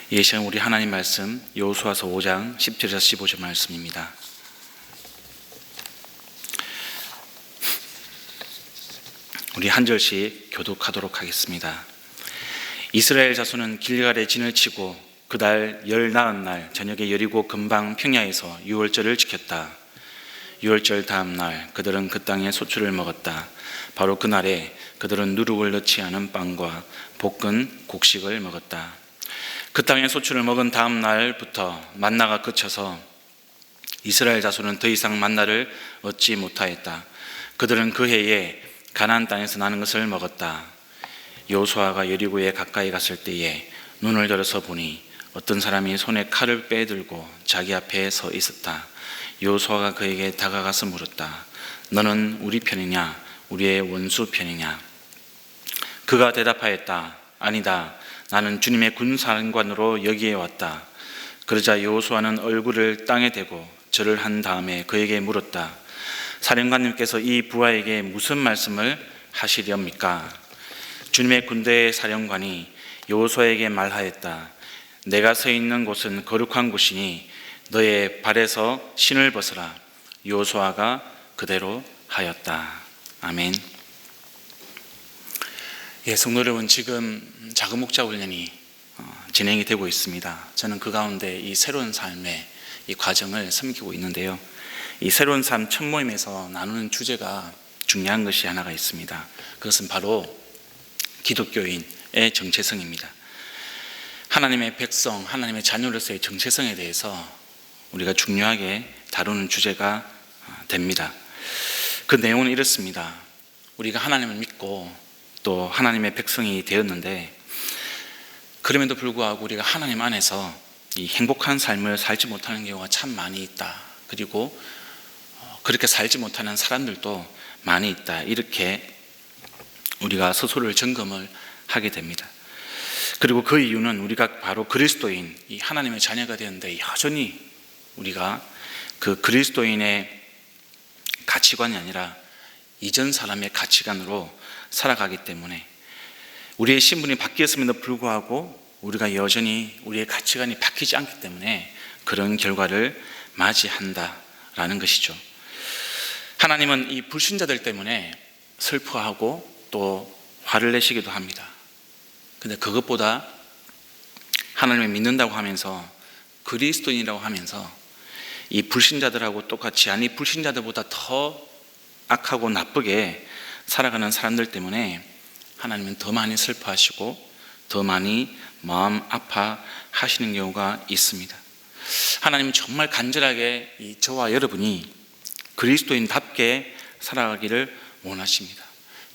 이 시간 우리 하나님 말씀 여호수아서 5장 10절에서 15절 말씀입니다. 우리 한 절씩 교독하도록 하겠습니다. 이스라엘 자손은 길갈에 진을 치고 그달 열 나흔 날 저녁에 여리고 근방 평야에서 유월절을 지켰다. 유월절 다음 날 그들은 그 땅의 소출을 먹었다. 바로 그날에 그들은 누룩을 넣지 않은 빵과 볶은 곡식을 먹었다. 그 땅의 소출을 먹은 다음 날부터 만나가 그쳐서 이스라엘 자손은 더 이상 만나를 얻지 못하였다. 그들은 그 해에 가나안 땅에서 나는 것을 먹었다. 여호수아가 여리고에 가까이 갔을 때에 눈을 들어서 보니 어떤 사람이 손에 칼을 빼들고 자기 앞에 서 있었다. 여호수아가 그에게 다가가서 물었다. 너는 우리 편이냐 우리의 원수 편이냐? 그가 대답하였다. 아니다. 나는 주님의 군사령관으로 여기에 왔다. 그러자 여호수아는 얼굴을 땅에 대고 절을 한 다음에 그에게 물었다. 사령관님께서 이 부하에게 무슨 말씀을 하시렵니까? 주님의 군대의 사령관이 여호수아에게 말하였다. 내가 서 있는 곳은 거룩한 곳이니 너의 발에서 신을 벗어라. 여호수아가 그대로 하였다. 아멘. 성도 여러분, 지금 작은 목자 훈련이 진행이 되고 있습니다. 저는 그 가운데 이 새로운 삶의 이 과정을 섬기고 있는데요. 이 새로운 삶 첫 모임에서 나누는 주제가 중요한 것이 하나가 있습니다. 그것은 바로 기독교인의 정체성입니다. 하나님의 백성, 하나님의 자녀로서의 정체성에 대해서 우리가 중요하게 다루는 주제가 됩니다. 그 내용은 이렇습니다. 우리가 하나님을 믿고 또 하나님의 백성이 되었는데 그럼에도 불구하고 우리가 하나님 안에서 이 행복한 삶을 살지 못하는 경우가 참 많이 있다. 그리고 그렇게 살지 못하는 사람들도 많이 있다. 이렇게 우리가 스스로를 점검을 하게 됩니다. 그리고 그 이유는 우리가 바로 그리스도인, 이 하나님의 자녀가 되었는데 여전히 우리가 그 그리스도인의 가치관이 아니라 이전 사람의 가치관으로 살아가기 때문에 우리의 신분이 바뀌었음에도 불구하고 우리가 여전히 우리의 가치관이 바뀌지 않기 때문에 그런 결과를 맞이한다라는 것이죠. 하나님은 이 불신자들 때문에 슬퍼하고 또 화를 내시기도 합니다. 근데 그것보다 하나님을 믿는다고 하면서 그리스도인이라고 하면서 이 불신자들하고 똑같이 아니 불신자들보다 더 악하고 나쁘게 살아가는 사람들 때문에 하나님은 더 많이 슬퍼하시고 더 많이 마음 아파하시는 경우가 있습니다. 하나님은 정말 간절하게 저와 여러분이 그리스도인답게 살아가기를 원하십니다.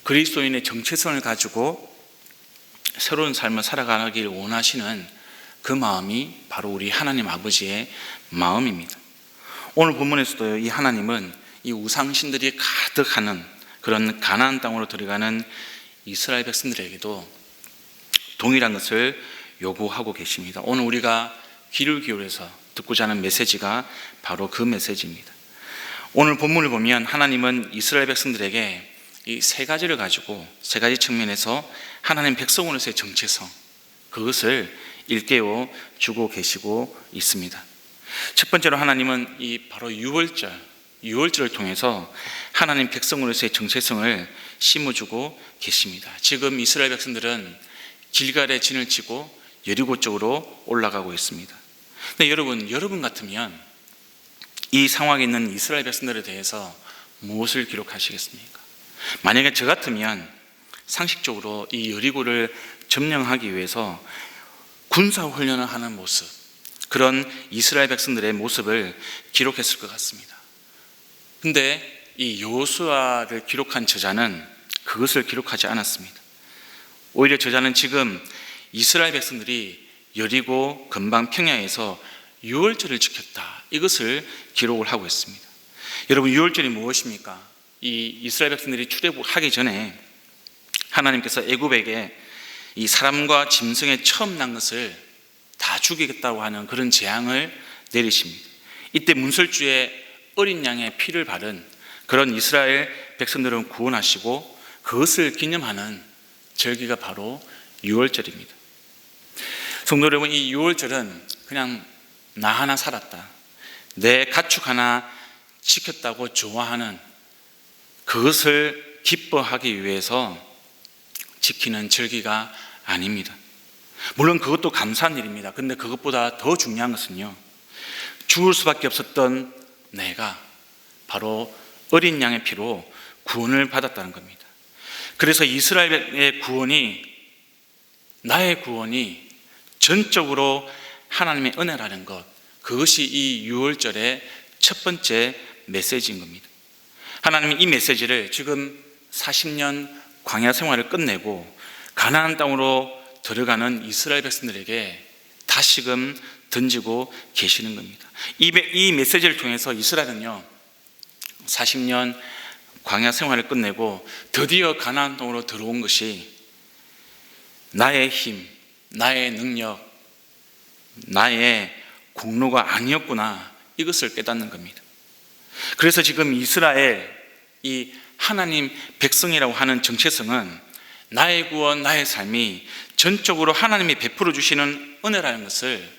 그리스도인의 정체성을 가지고 새로운 삶을 살아가기를 원하시는 그 마음이 바로 우리 하나님 아버지의 마음입니다. 오늘 본문에서도 이 하나님은 이 우상신들이 가득하는 그런 가나안 땅으로 들어가는 이스라엘 백성들에게도 동일한 것을 요구하고 계십니다. 오늘 우리가 귀를 기울여서 듣고자 하는 메시지가 바로 그 메시지입니다. 오늘 본문을 보면 하나님은 이스라엘 백성들에게 이 세 가지를 가지고 세 가지 측면에서 하나님 백성으로서의 정체성, 그것을 일깨워 주고 계시고 있습니다. 첫 번째로 하나님은 이 바로 유월절을 통해서 하나님 백성으로서의 정체성을 심어주고 계십니다. 지금 이스라엘 백성들은 길갈에 진을 치고 여리고 쪽으로 올라가고 있습니다. 근데 여러분 같으면 이 상황에 있는 이스라엘 백성들에 대해서 무엇을 기록하시겠습니까? 만약에 저 같으면 상식적으로 이 여리고를 점령하기 위해서 군사훈련을 하는 모습, 그런 이스라엘 백성들의 모습을 기록했을 것 같습니다. 근데 이 여호수아를 기록한 저자는 그것을 기록하지 않았습니다. 오히려 저자는 지금 이스라엘 백성들이 여리고 근방 평야에서 유월절을 지켰다, 이것을 기록을 하고 있습니다. 여러분, 유월절이 무엇입니까? 이 이스라엘 백성들이 출애굽하기 전에 하나님께서 애굽에게 이 사람과 짐승의 처음 난 것을 다 죽이겠다고 하는 그런 재앙을 내리십니다. 이때 문설주에 어린 양의 피를 바른 그런 이스라엘 백성들을 구원하시고 그것을 기념하는 절기가 바로 유월절입니다. 성도 여러분, 이 6월절은 그냥 나 하나 살았다, 내 가축 하나 지켰다고 좋아하는, 그것을 기뻐하기 위해서 지키는 절기가 아닙니다. 물론 그것도 감사한 일입니다. 그런데 그것보다 더 중요한 것은요, 죽을 수밖에 없었던 내가 바로 어린 양의 피로 구원을 받았다는 겁니다. 그래서 이스라엘의 구원이, 나의 구원이 전적으로 하나님의 은혜라는 것, 그것이 이 6월절의 첫 번째 메시지인 겁니다. 하나님이 이 메시지를 지금 40년 광야 생활을 끝내고 가나안 땅으로 들어가는 이스라엘 백성들에게 다시금 던지고 계시는 겁니다. 이 메시지를 통해서 이스라엘은요, 40년 광야 생활을 끝내고 드디어 가나안 땅으로 들어온 것이 나의 힘, 나의 능력, 나의 공로가 아니었구나, 이것을 깨닫는 겁니다. 그래서 지금 이스라엘, 이 하나님 백성이라고 하는 정체성은 나의 구원, 나의 삶이 전적으로 하나님이 베풀어 주시는 은혜라는 것을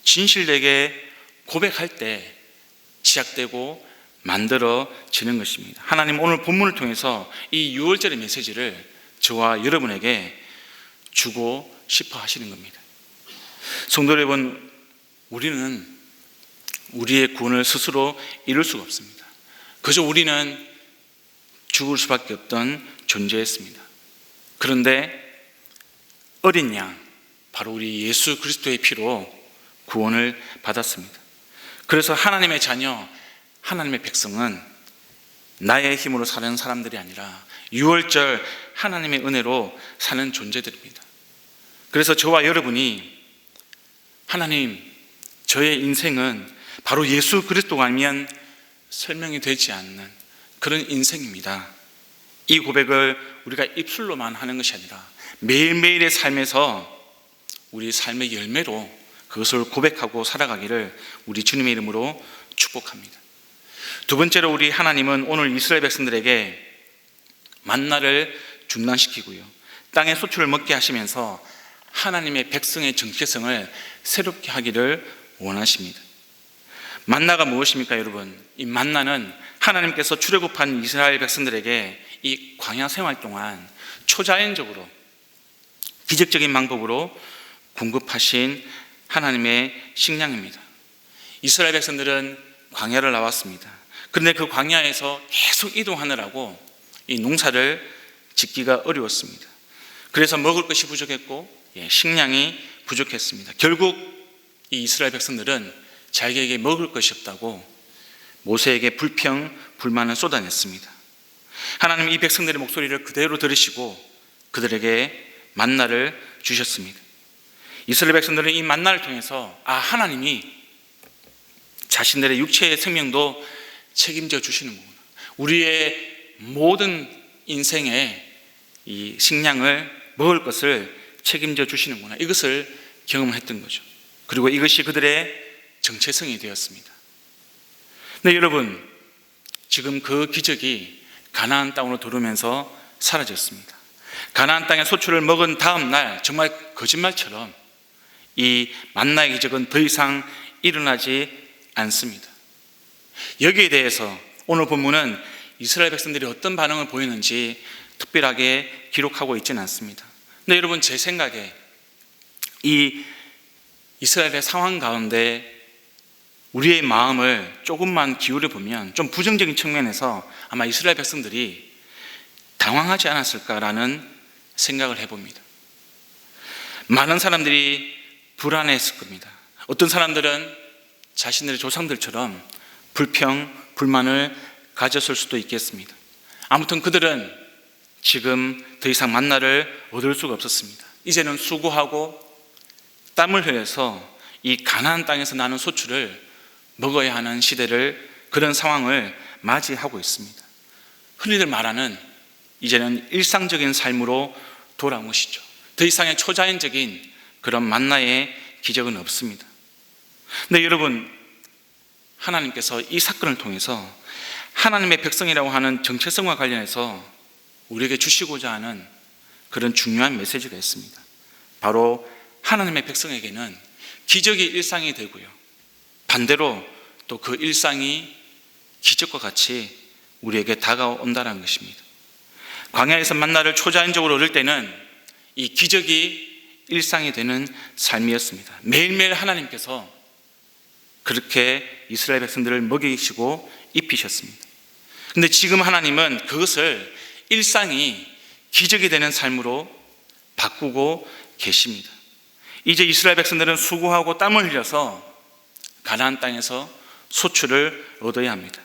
진실되게 고백할 때 시작되고 만들어지는 것입니다. 하나님 오늘 본문을 통해서 이 6월절의 메시지를 저와 여러분에게 주고 싶어 하시는 겁니다. 성도 여러분, 우리는 우리의 구원을 스스로 이룰 수가 없습니다. 그저 우리는 죽을 수밖에 없던 존재였습니다. 그런데 어린 양, 바로 우리 예수 그리스도의 피로 구원을 받았습니다. 그래서 하나님의 자녀, 하나님의 백성은 나의 힘으로 사는 사람들이 아니라 6월절 하나님의 은혜로 사는 존재들입니다. 그래서 저와 여러분이 하나님, 저의 인생은 바로 예수 그리스도가 아니면 설명이 되지 않는 그런 인생입니다. 이 고백을 우리가 입술로만 하는 것이 아니라 매일매일의 삶에서 우리 삶의 열매로 그것을 고백하고 살아가기를 우리 주님의 이름으로 축복합니다. 두 번째로, 우리 하나님은 오늘 이스라엘 백성들에게 만나를 중단시키고요, 땅의 소출을 먹게 하시면서 하나님의 백성의 정체성을 새롭게 하기를 원하십니다. 만나가 무엇입니까, 여러분? 이 만나는 하나님께서 출애굽한 이스라엘 백성들에게 이 광야 생활 동안 초자연적으로 기적적인 방법으로 공급하신 하나님의 식량입니다. 이스라엘 백성들은 광야를 나왔습니다. 그런데 그 광야에서 계속 이동하느라고 이 농사를 짓기가 어려웠습니다. 그래서 먹을 것이 부족했고 식량이 부족했습니다. 결국 이 이스라엘 백성들은 자기에게 먹을 것이 없다고 모세에게 불평, 불만을 쏟아냈습니다. 하나님 이 백성들의 목소리를 그대로 들으시고 그들에게 만나를 주셨습니다. 이스라엘 백성들은 이 만나를 통해서 하나님이 자신들의 육체의 생명도 책임져 주시는 거구나, 우리의 모든 인생의 이 식량을 먹을 것을 책임져 주시는구나, 이것을 경험했던 거죠. 그리고 이것이 그들의 정체성이 되었습니다. 네, 여러분, 지금 그 기적이 가나안 땅으로 들어오면서 사라졌습니다. 가나안 땅의 소출을 먹은 다음 날 정말 거짓말처럼 이 만나의 기적은 더 이상 일어나지 않습니다. 여기에 대해서 오늘 본문은 이스라엘 백성들이 어떤 반응을 보이는지 특별하게 기록하고 있지는 않습니다. 근데 여러분, 제 생각에 이 이스라엘의 상황 가운데 우리의 마음을 조금만 기울여 보면 좀 부정적인 측면에서 아마 이스라엘 백성들이 당황하지 않았을까라는 생각을 해봅니다. 많은 사람들이 불안해했을 겁니다. 어떤 사람들은 자신들의 조상들처럼 불평, 불만을 가졌을 수도 있겠습니다. 아무튼 그들은 지금 더 이상 만나를 얻을 수가 없었습니다. 이제는 수고하고 땀을 흘려서 이 가나안 땅에서 나는 소출을 먹어야 하는 시대를, 그런 상황을 맞이하고 있습니다. 흔히들 말하는 이제는 일상적인 삶으로 돌아온 것이죠. 더 이상의 초자연적인 그런 만나의 기적은 없습니다. 근데 여러분, 하나님께서 이 사건을 통해서 하나님의 백성이라고 하는 정체성과 관련해서 우리에게 주시고자 하는 그런 중요한 메시지가 있습니다. 바로 하나님의 백성에게는 기적이 일상이 되고요, 반대로 또 그 일상이 기적과 같이 우리에게 다가온다는 것입니다. 광야에서 만나를 초자연적으로 얻을 때는 이 기적이 일상이 되는 삶이었습니다. 매일매일 하나님께서 그렇게 이스라엘 백성들을 먹이시고 입히셨습니다. 그런데 지금 하나님은 그것을 일상이 기적이 되는 삶으로 바꾸고 계십니다. 이제 이스라엘 백성들은 수고하고 땀을 흘려서 가나안 땅에서 소출을 얻어야 합니다.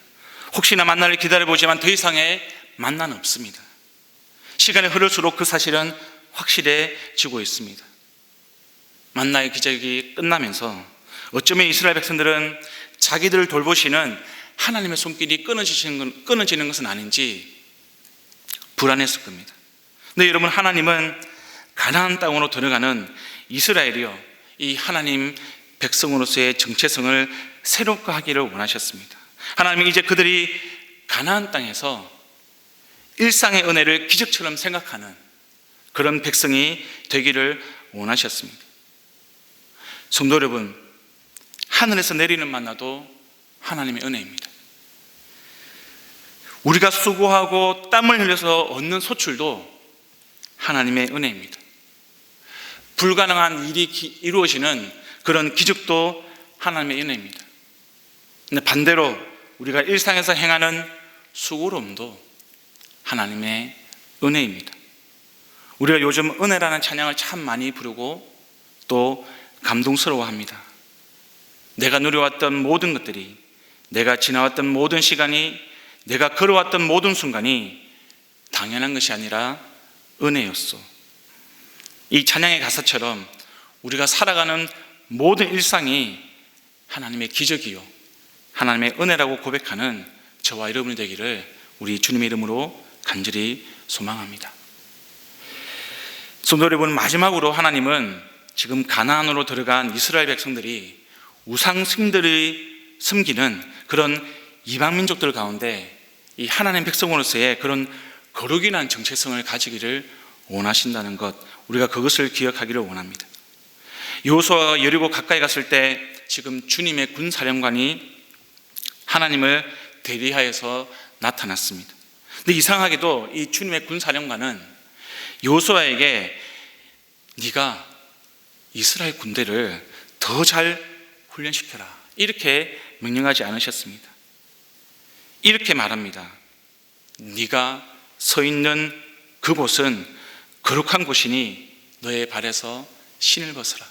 혹시나 만나를 기다려보지만 더 이상의 만나는 없습니다. 시간이 흐를수록 그 사실은 확실해지고 있습니다. 만나의 기적이 끝나면서 어쩌면 이스라엘 백성들은 자기들을 돌보시는 하나님의 손길이 끊어지는 것은 아닌지 불안했을 겁니다. 근데 여러분, 하나님은 가나안 땅으로 들어가는 이스라엘이요, 이 하나님 백성으로서의 정체성을 새롭게 하기를 원하셨습니다. 하나님은 이제 그들이 가나안 땅에서 일상의 은혜를 기적처럼 생각하는 그런 백성이 되기를 원하셨습니다. 성도 여러분, 하늘에서 내리는 만나도 하나님의 은혜입니다. 우리가 수고하고 땀을 흘려서 얻는 소출도 하나님의 은혜입니다. 불가능한 일이 이루어지는 그런 기적도 하나님의 은혜입니다. 근데 반대로 우리가 일상에서 행하는 수고로움도 하나님의 은혜입니다. 우리가 요즘 은혜라는 찬양을 참 많이 부르고 또 감동스러워합니다. 내가 누려왔던 모든 것들이, 내가 지나왔던 모든 시간이, 내가 걸어왔던 모든 순간이 당연한 것이 아니라 은혜였소. 이 찬양의 가사처럼 우리가 살아가는 모든 일상이 하나님의 기적이요, 하나님의 은혜라고 고백하는 저와 여러분이 되기를 우리 주님의 이름으로 간절히 소망합니다. 성도 여러분, 마지막으로 하나님은 지금 가나안으로 들어간 이스라엘 백성들이 우상 신들이 섬기는 그런 이방 민족들 가운데 이 하나님 백성으로서의 그런 거룩이란 정체성을 가지기를 원하신다는 것, 우리가 그것을 기억하기를 원합니다. 여호수아가 여리고 가까이 갔을 때 지금 주님의 군사령관이 하나님을 대리하여서 나타났습니다. 근데 이상하게도 이 주님의 군사령관은 여호수아에게 네가 이스라엘 군대를 더 잘 훈련시켜라, 이렇게 명령하지 않으셨습니다. 이렇게 말합니다. 네가 서 있는 그곳은 거룩한 곳이니 너의 발에서 신을 벗어라.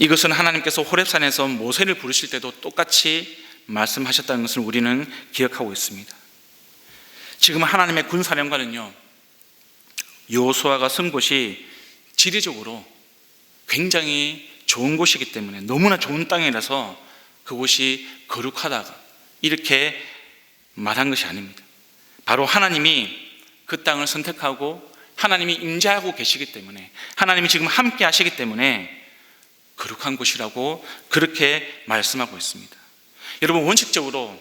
이것은 하나님께서 호렙산에서 모세를 부르실 때도 똑같이 말씀하셨다는 것을 우리는 기억하고 있습니다. 지금 하나님의 군사령관은요, 여호수아가 선 곳이 지리적으로 굉장히 좋은 곳이기 때문에, 너무나 좋은 땅이라서 그곳이 거룩하다 이렇게 말한 것이 아닙니다. 바로 하나님이 그 땅을 선택하고 하나님이 임재하고 계시기 때문에, 하나님이 지금 함께 하시기 때문에 거룩한 곳이라고 그렇게 말씀하고 있습니다. 여러분, 원칙적으로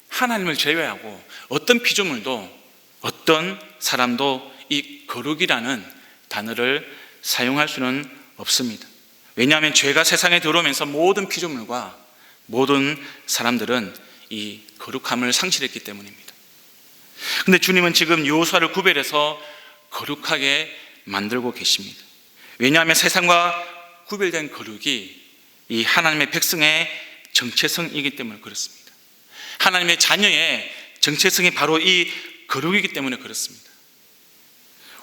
하나님을 제외하고 어떤 피조물도 어떤 사람도 이 거룩이라는 단어를 사용할 수는 없습니다. 왜냐하면 죄가 세상에 들어오면서 모든 피조물과 모든 사람들은 이 거룩함을 상실했기 때문입니다. 그런데 주님은 지금 여호수아를 구별해서 거룩하게 만들고 계십니다. 왜냐하면 세상과 구별된 거룩이 이 하나님의 백성의 정체성이기 때문에 그렇습니다. 하나님의 자녀의 정체성이 바로 이 거룩이기 때문에 그렇습니다.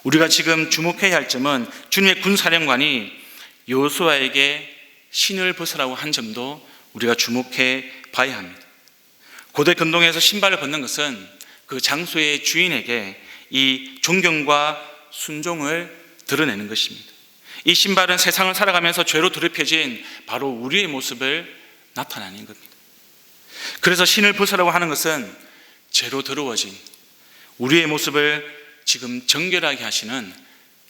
우리가 지금 주목해야 할 점은 주님의 군사령관이 여호수아에게 신을 벗으라고 한 점도 우리가 주목해 봐야 합니다. 고대 근동에서 신발을 벗는 것은 그 장소의 주인에게 이 존경과 순종을 드러내는 것입니다. 이 신발은 세상을 살아가면서 죄로 더럽혀진 바로 우리의 모습을 나타내는 겁니다. 그래서 신을 벗으라고 하는 것은 죄로 더러워진 우리의 모습을 지금 정결하게 하시는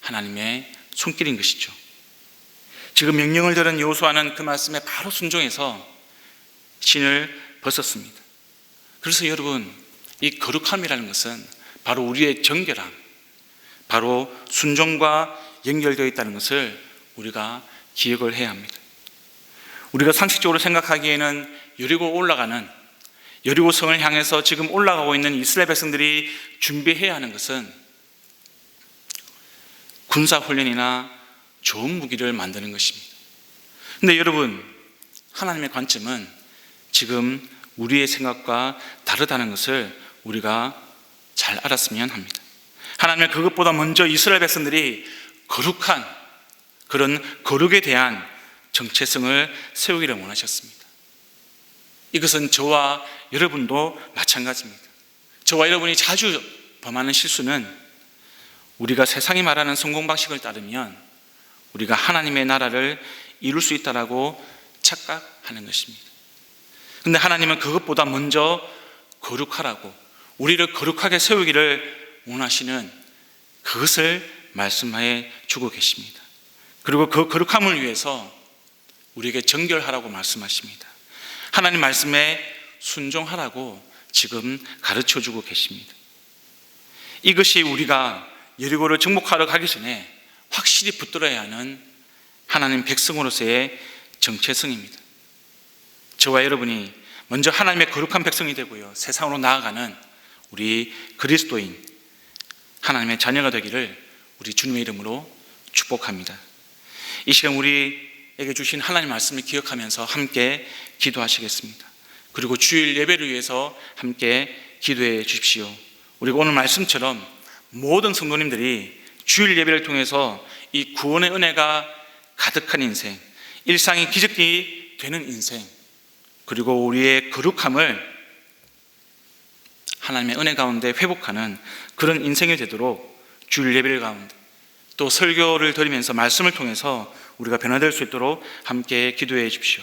하나님의 손길인 것이죠. 지금 명령을 들은 여호수아는 그 말씀에 바로 순종해서 신을 벗었습니다. 그래서 여러분, 이 거룩함이라는 것은 바로 우리의 정결함, 바로 순종과 연결되어 있다는 것을 우리가 기억을 해야 합니다. 우리가 상식적으로 생각하기에는 여리고성을 향해서 지금 올라가고 있는 이스라엘 백성들이 준비해야 하는 것은 군사훈련이나 좋은 무기를 만드는 것입니다. 그런데 여러분, 하나님의 관점은 지금 우리의 생각과 다르다는 것을 우리가 잘 알았으면 합니다. 하나님은 그것보다 먼저 이스라엘 백성들이 거룩한 그런 거룩에 대한 정체성을 세우기를 원하셨습니다. 이것은 저와 여러분도 마찬가지입니다. 저와 여러분이 자주 범하는 실수는 우리가 세상이 말하는 성공 방식을 따르면 우리가 하나님의 나라를 이룰 수 있다라고 착각하는 것입니다. 그런데 하나님은 그것보다 먼저 거룩하라고, 우리를 거룩하게 세우기를 원하시는 그것을 말씀해 주고 계십니다. 그리고 그 거룩함을 위해서 우리에게 정결하라고 말씀하십니다. 하나님 말씀에 순종하라고 지금 가르쳐 주고 계십니다. 이것이 우리가 여리고를 정복하러 가기 전에 확실히 붙들어야 하는 하나님 백성으로서의 정체성입니다. 저와 여러분이 먼저 하나님의 거룩한 백성이 되고요, 세상으로 나아가는 우리 그리스도인 하나님의 자녀가 되기를 우리 주님의 이름으로 축복합니다. 이 시간 우리에게 주신 하나님 말씀을 기억하면서 함께 기도하시겠습니다. 그리고 주일 예배를 위해서 함께 기도해 주십시오. 우리가 오늘 말씀처럼 모든 성도님들이 주일 예배를 통해서 이 구원의 은혜가 가득한 인생, 일상이 기적이 되는 인생, 그리고 우리의 거룩함을 하나님의 은혜 가운데 회복하는 그런 인생이 되도록 주일 예배를 가운데 또 설교를 드리면서 말씀을 통해서 우리가 변화될 수 있도록 함께 기도해 주십시오.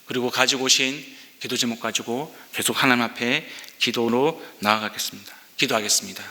그리고 가지고 오신 기도 제목 가지고 계속 하나님 앞에 기도로 나아가겠습니다. 기도하겠습니다.